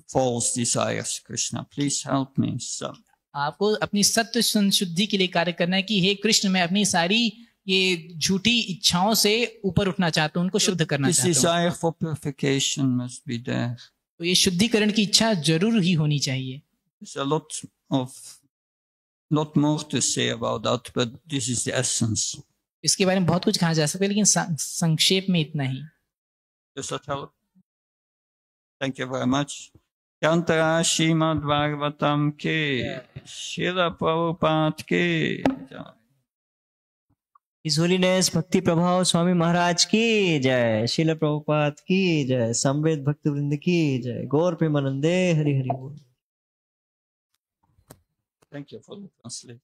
false desires. Krishna, please help me. So,
आपको अपनी सत्य संशुद्धि के लिए कार्य करना है कि हे कृष्ण, मैं अपनी सारी ये झूठी इच्छाओं से ऊपर उठना चाहता हूँ, उनको शुद्ध करना
this
चाहता हूँ।
desire for purification must be there.
तो ये शुद्धिकरण की इच्छा जरूर ही होनी चाहिए।
There's a lot more to say about that, but this is the essence.
इसके बारे में बहुत कुछ कहा जा सकता है, लेकिन संक्षेप में इतना ही।
Does that help? Thank you very much. Yantara Srimad Bhagavatam ke, Srila Prabhupada ke.
His Holiness Bhakti Prabhav Swami Maharaj ki jai, Srila Prabhupada ki jai, Samved Bhakti Vrinda ki jai, Gaur Premanande Hari Hari Bol.
Thank you for the translation.